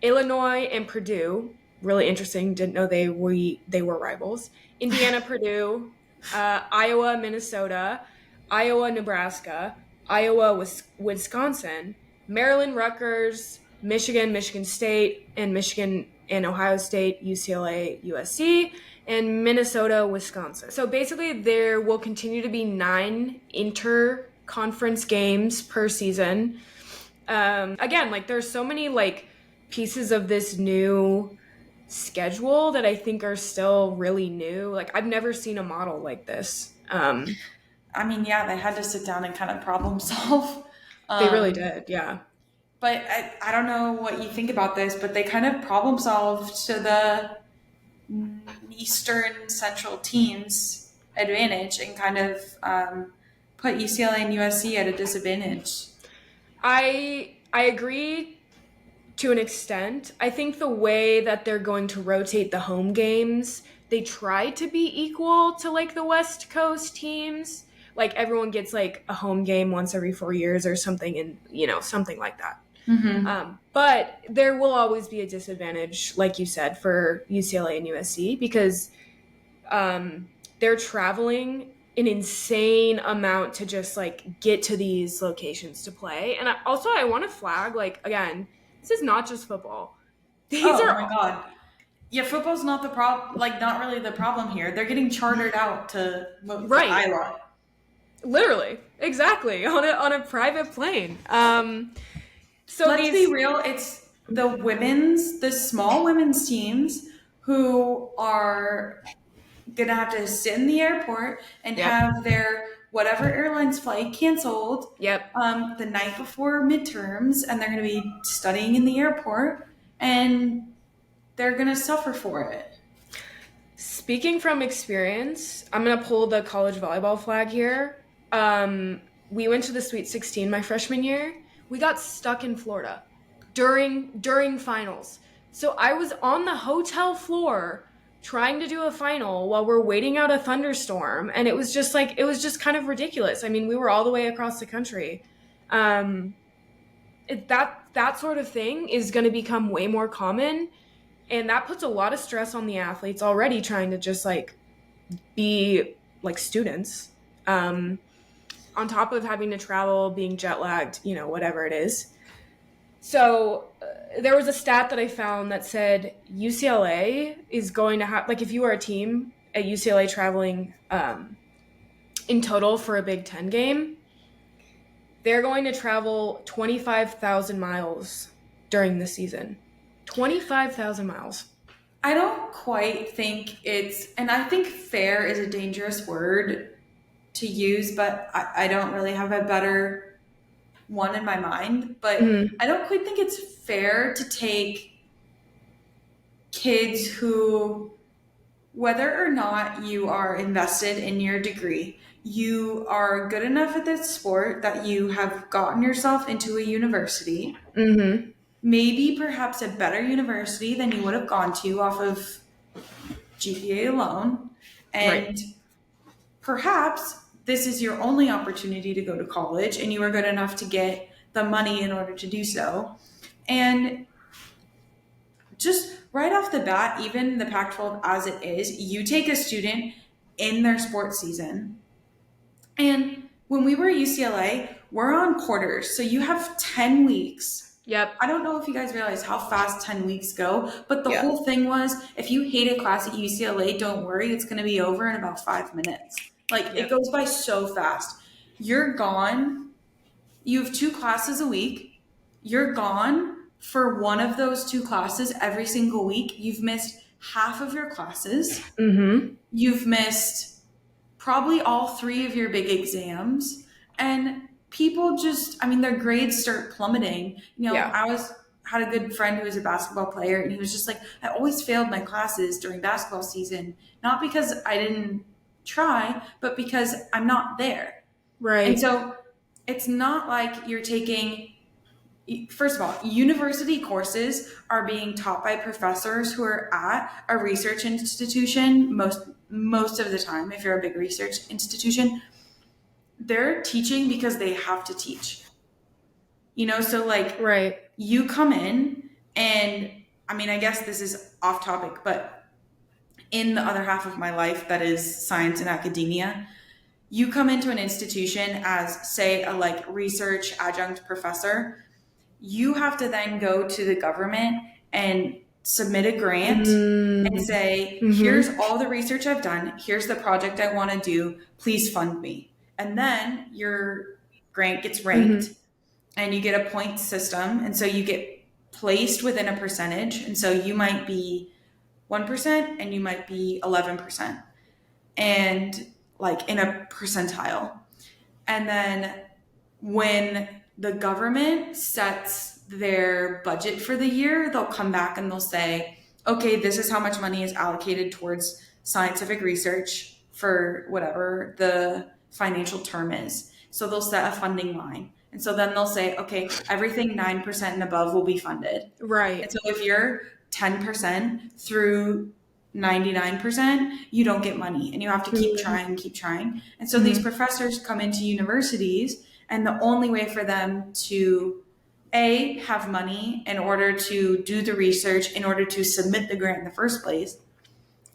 Illinois and Purdue. Really interesting. Didn't know they were rivals. Indiana, Purdue, Iowa, Minnesota, Iowa, Nebraska, Iowa, Wisconsin, Maryland, Rutgers, Michigan, Michigan State, and Michigan and Ohio State, UCLA, USC, and Minnesota, Wisconsin. So basically, there will continue to be 9 inter conference games per season. Again, like there's so many like pieces of this new schedule that I think are still really new. Like I've never seen a model like this. I mean, yeah, they had to sit down and kind of problem solve. They really Um, did, yeah. but I don't know what you think about this, but they kind of problem solved to the Eastern Central teams' advantage and kind of put UCLA and USC at a disadvantage. I agree to an extent. I think the way that they're going to rotate the home games, they try to be equal to like the West Coast teams. Like everyone gets like a home game once every 4 years or something, and something like that. Mm-hmm. But there will always be a disadvantage, like you said, for UCLA and USC because they're traveling an insane amount to just like get to these locations to play. And I want to flag, like, again, this is not just football. These Oh are my God. Yeah, football's not the problem. Like, not really the problem here. They're getting chartered out to move to right, Iowa. literally, exactly on a private plane. So Let's be these, real. It's the small women's teams who are gonna have to sit in the airport and yep, have their whatever airline's flight canceled yep. the night before midterms, and they're gonna be studying in the airport, and they're gonna suffer for it. Speaking from experience, I'm gonna pull the college volleyball flag here. We went to the Sweet 16 my freshman year. We got stuck in Florida during finals. So I was on the hotel floor trying to do a final while we're waiting out a thunderstorm, and it was just kind of ridiculous. I mean, we were all the way across the country. Um, that sort of thing is going to become way more common, and that puts a lot of stress on the athletes already trying to just like be like students, on top of having to travel, being jet lagged, whatever it is. So there was a stat that I found that said UCLA is going to have, like, if you are a team at UCLA traveling in total for a Big Ten game, they're going to travel 25,000 miles during the season. 25,000 miles. I don't quite think and I think fair is a dangerous word to use, but I don't really have a better one in my mind. But Mm-hmm. I don't quite think it's fair to take kids who, whether or not you are invested in your degree, you are good enough at this sport that you have gotten yourself into a university, Mm-hmm. maybe perhaps a better university than you would have gone to off of GPA alone. Right. And perhaps this is your only opportunity to go to college and you are good enough to get the money in order to do so. And just right off the bat, even the Pac 12 as it is, you take a student in their sports season. And when we were at UCLA, we're on quarters. So you have 10 weeks. Yep. I don't know if you guys realize how fast 10 weeks go, but the Yeah. whole thing was if you hate a class at UCLA, don't worry, it's going to be over in about 5 minutes. Like, Yep. it goes by so fast. You're gone. You have 2 classes a week. You're gone for one of those 2 classes every single week. You've missed half of your classes. Mm-hmm. You've missed probably all 3 of your big exams. And people just, I mean, their grades start plummeting. Yeah. Had a good friend who was a basketball player, and he was just like, I always failed my classes during basketball season, not because I didn't try, but because I'm not there. Right. And so it's not like you're taking, first of all, university courses are being taught by professors who are at a research institution most of the time. If you're a big research institution, they're teaching because they have to teach. So like, right. you come in, and I mean, I guess this is off topic, but in the other half of my life that is science and academia, you come into an institution as, say, a like research adjunct professor. You have to then go to the government and submit a grant and say, here's all the research I've done, here's the project I want to do, please fund me. And then your grant gets ranked and you get a point system, and so you get placed within a percentage. And so you might be 1% and you might be 11%, and like in a percentile. And then when the government sets their budget for the year, they'll come back and they'll say, okay, this is how much money is allocated towards scientific research for whatever the financial term is. So they'll set a funding line. And so then they'll say, okay, everything 9% and above will be funded. Right. And so if you're 10% through 99%, you don't get money and you have to keep trying. And so these professors come into universities, and the only way for them to have money in order to do the research, in order to submit the grant in the first place,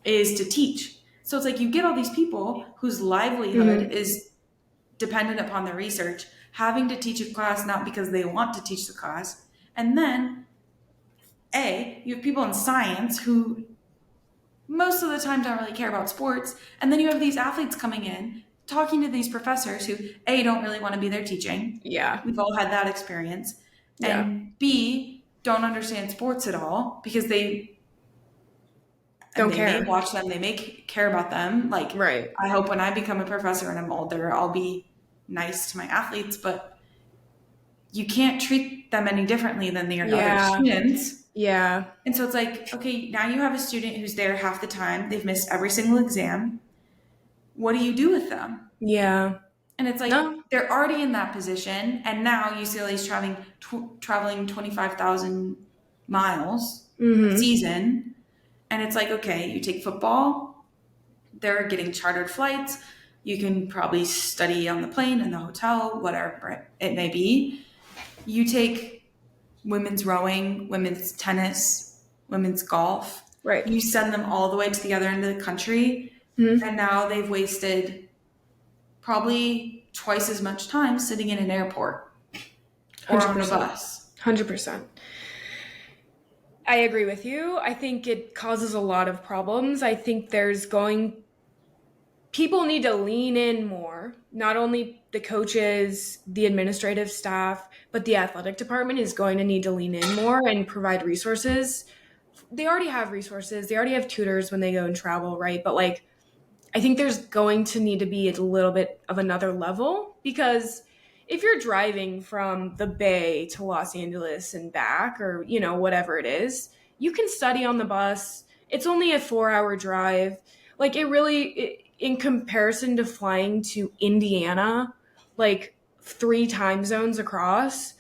is to teach. So it's like you get all these people whose livelihood is dependent upon their research, having to teach a class not because they want to teach the class. And then you have people in science who most of the time don't really care about sports. And then you have these athletes coming in, talking to these professors who don't really want to be there teaching. Yeah. We've all had that experience. Yeah. And B, don't understand sports at all because they care. may watch them, they may care about them. Like, right. I hope when I become a professor and I'm older, I'll be nice to my athletes, but you can't treat them any differently than the other students. Yeah. And so it's like, okay, now you have a student who's there half the time. They've missed every single exam. What do you do with them? Yeah. And it's like, they're already in that position. And now UCLA is traveling 25,000 miles a season. And it's like, okay, you take football. They're getting chartered flights. You can probably study on the plane, in the hotel, whatever it may be. You take women's rowing, women's tennis, women's golf. Right. You send them all the way to the other end of the country. And now they've wasted probably twice as much time sitting in an airport or 100%. on a bus. 100%. I agree with you. I think it causes a lot of problems. I think people need to lean in more. Not only the coaches, the administrative staff, but the athletic department is going to need to lean in more and provide resources. They already have resources. They already have tutors when they go and travel, right? But like, I think there's going to need to be a little bit of another level, because if you're driving from the Bay to Los Angeles and back, or, whatever it is, you can study on the bus. It's only a 4-hour drive. Like, in comparison to flying to Indiana, like 3 time zones across,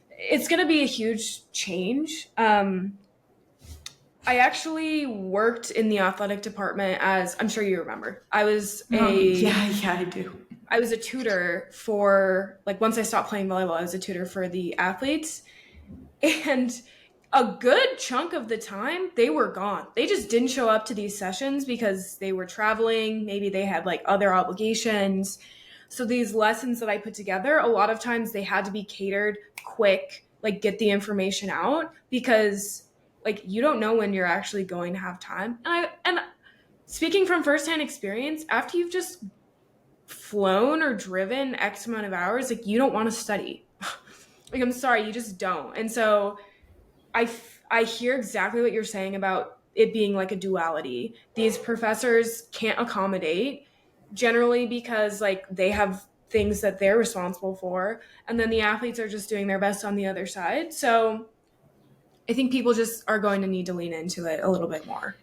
it's going to be a huge change. I actually worked in the athletic department I'm sure you remember. I was I do. I was a tutor for, like, once I stopped playing volleyball, I was a tutor for the athletes. And a good chunk of the time, they were gone. They just didn't show up to these sessions because they were traveling. Maybe they had, like, other obligations. So these lessons that I put together, a lot of times they had to be catered quick, like, get the information out, because, like, you don't know when you're actually going to have time. And speaking from firsthand experience, after you've just flown or driven X amount of hours, like, you don't want to study. Like, I'm sorry, you just don't. And so I hear exactly what you're saying about it being like a duality. These professors can't accommodate, generally because, like, they have things that they're responsible for, and then the athletes are just doing their best on the other side. So I think people just are going to need to lean into it a little bit more.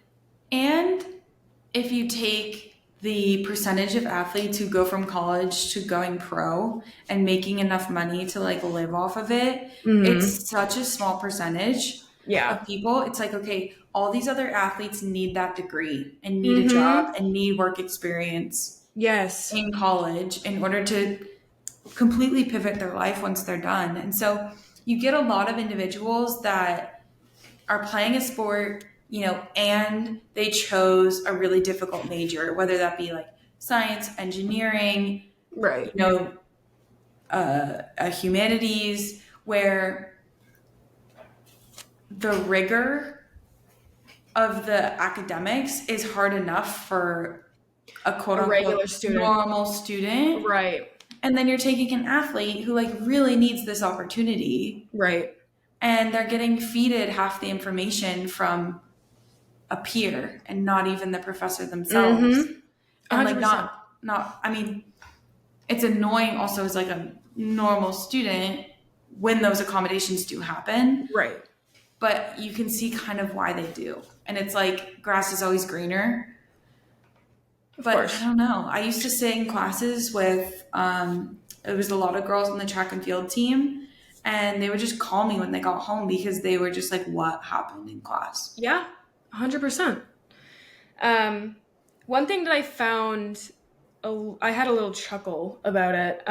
And if you take the percentage of athletes who go from college to going pro and making enough money to, like, live off of it, it's such a small percentage of people. It's like, okay, all these other athletes need that degree and need a job and need work experience in college in order to completely pivot their life once they're done. And so you get a lot of individuals that are playing a sport, and they chose a really difficult major, whether that be like science, engineering, right, humanities, where the rigor of the academics is hard enough for a quote-unquote regular student, normal student. Right. And then you're taking an athlete who, like, really needs this opportunity. Right. and they're getting feeded half the information from a peer and not even the professor themselves. Mm-hmm. And like 100%. not I mean, it's annoying also as like a normal student when those accommodations do happen, Right. but you can see kind of why they do. And it's like grass is always greener. Of But I course. don't know. I used to sit in classes with it was a lot of girls on the track and field team, and they would just call me when they got home because they were just like, "What happened in class?" Yeah. 100%. Um, one thing that I found, I had a little chuckle about it.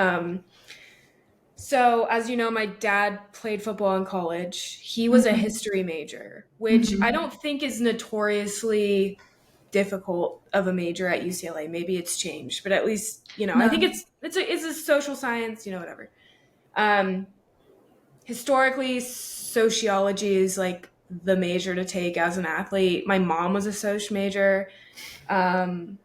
So, as you know, my dad played football in college. He was a Mm-hmm. history major, which I Mm-hmm. don't think is notoriously difficult of a major at UCLA. Maybe it's changed, but at least, I think No. it's a social science, whatever. Um, Historically, sociology is like the major to take as an athlete. My mom was a soc major. Um,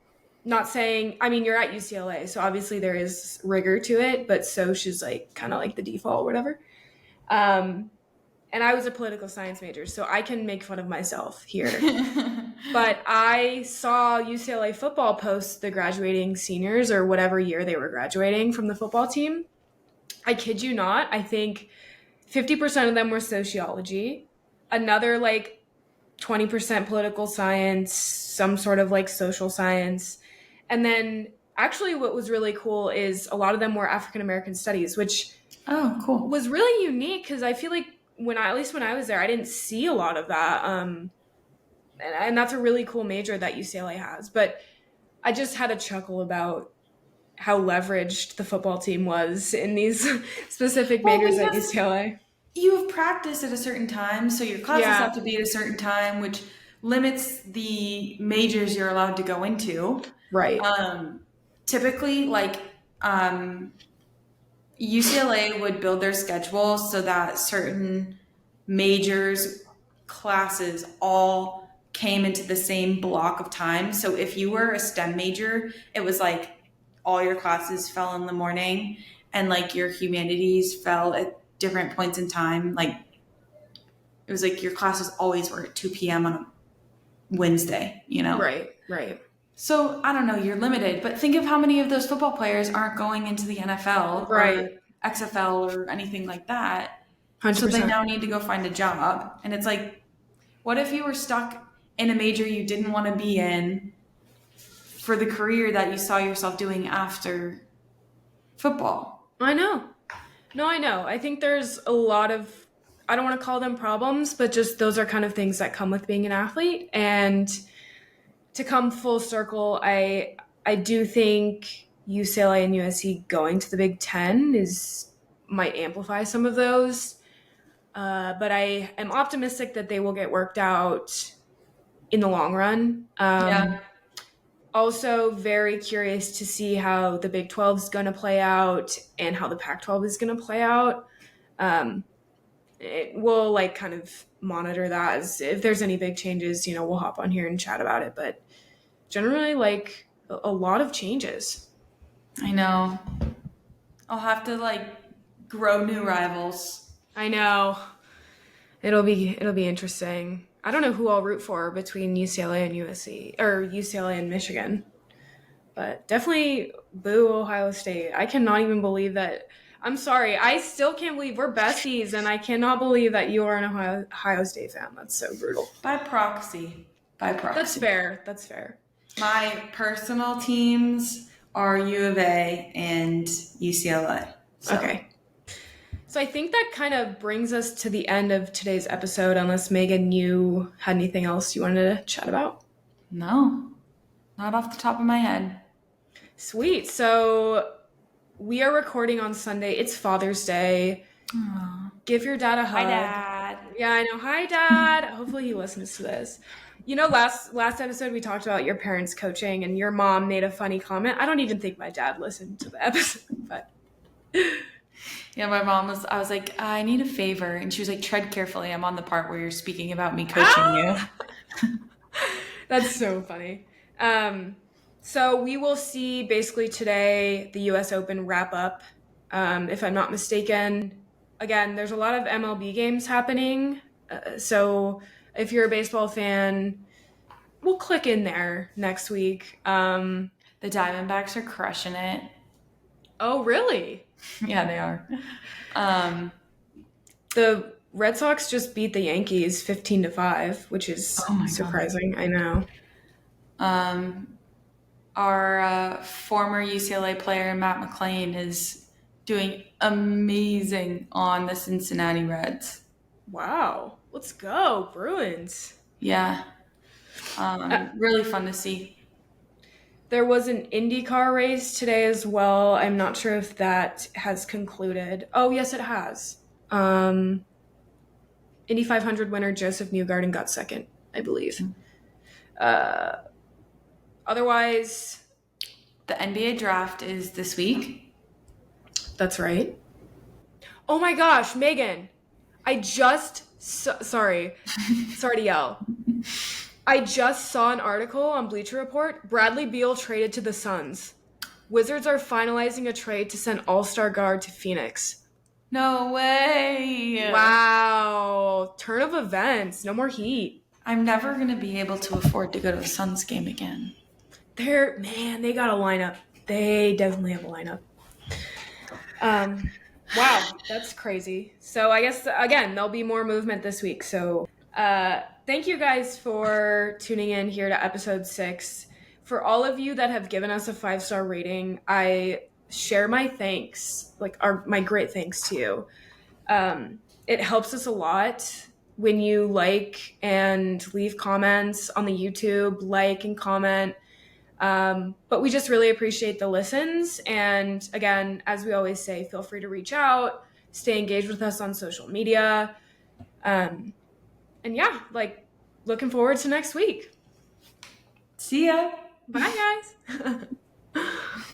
Not saying, I mean, you're at UCLA, so obviously there is rigor to it, but soc is like kind of like the default, whatever. Um, and I was a political science major, so I can make fun of myself here. But I saw UCLA football post the graduating seniors or whatever year they were graduating from the football team. I kid you not. I think 50% of them were sociology, another like 20% political science, some sort of like social science. And then actually, what was really cool is a lot of them were African American studies, which Oh, cool. was really unique because I feel like at least when I was there, I didn't see a lot of that. And that's a really cool major that UCLA has. But I just had a chuckle about how leveraged the football team was in these specific Well, majors at because UCLA. you have practice at a certain time, so your classes have Yeah, to be at a certain time, which limits the majors you're allowed to go into. right. Um, Typically, like um, UCLA would build their schedule so that certain majors classes all came into the same block of time. So if you were a STEM major, it was like all your classes fell in the morning and like your humanities fell at different points in time. Like it was like your classes always were at 2 p.m. on a Wednesday, you know? Right, right. So I don't know, you're limited, but think of how many of those football players aren't going into the NFL Right. or XFL or anything like that. So they 100%. now need to go find a job. And it's like, what if you were stuck in a major you didn't want to be in for the career that you saw yourself doing after football? I know. No, I know. I think there's a lot of, I don't want to call them problems, but just those are kind of things that come with being an athlete. And to come full circle, I do think UCLA and USC going to the Big Ten is might amplify some of those. But I am optimistic that they will get worked out in the long run. Yeah. Also, very curious to see how the Big 12 is going to play out and how the Pac 12 is going to play out. Um, we'll like kind of monitor that as if there's any big changes, we'll hop on here and chat about it. But generally, like a lot of changes. I know. I'll have to like grow new rivals. I know it'll be interesting. I don't know who I'll root for between UCLA and USC or UCLA and Michigan, but definitely boo Ohio State. I cannot even believe that. I'm sorry. I still can't believe we're besties, and I cannot believe that you are an Ohio State fan. That's so brutal. By proxy. By That's proxy. fair. That's fair. My personal teams are U of A and UCLA. So. Okay. So I think that kind of brings us to the end of today's episode, unless Megan, you had anything else you wanted to chat about. No, not off the top of my head. Sweet. So we are recording on Sunday. It's Father's Day. Aw. Give your dad a hug. Hi, Dad. Yeah, I know. Hi, Dad. Hopefully he listens to this. Last episode we talked about your parents coaching, and your mom made a funny comment. I don't even think my dad listened to the episode, but Yeah, my mom was, I was like, I need a favor. And she was like, tread carefully. I'm on the part where you're speaking about me coaching you. that's so funny. So we will see basically today the U.S. Open wrap up. If I'm not mistaken, again, there's a lot of MLB games happening. So if you're a baseball fan, we'll click in there next week. The Diamondbacks are crushing it. Oh, really? Yeah, they are. Um, The Red Sox just beat the Yankees 15-5, which is oh my God. surprising. I know. Our former UCLA player, Matt McClain, is doing amazing on the Cincinnati Reds. Wow. Let's go, Bruins. Yeah. Really fun to see. There was an IndyCar race today as well. I'm not sure if that has concluded. Oh, yes, it has. Indy 500 winner Joseph Newgarden got second, I believe. Otherwise, The NBA draft is this week. that's right. Oh my gosh, Megan, I just sorry to yell. I just saw an article on Bleacher Report. Bradley Beal traded to the Suns. Wizards are finalizing a trade to send All-Star guard to Phoenix. No way. Wow. Turn of events. No more Heat. I'm never going to be able to afford to go to a Suns game again. They got a lineup. They definitely have a lineup. Wow, that's crazy. So I guess, again, there'll be more movement this week. So thank you guys for tuning in here to episode 6. For all of you that have given us a 5-star rating, I share my thanks, my great thanks to you. It helps us a lot when you like and leave comments on the YouTube, like and comment. But we just really appreciate the listens. And again, as we always say, feel free to reach out, stay engaged with us on social media. And yeah, looking forward to next week. See ya. Bye, guys.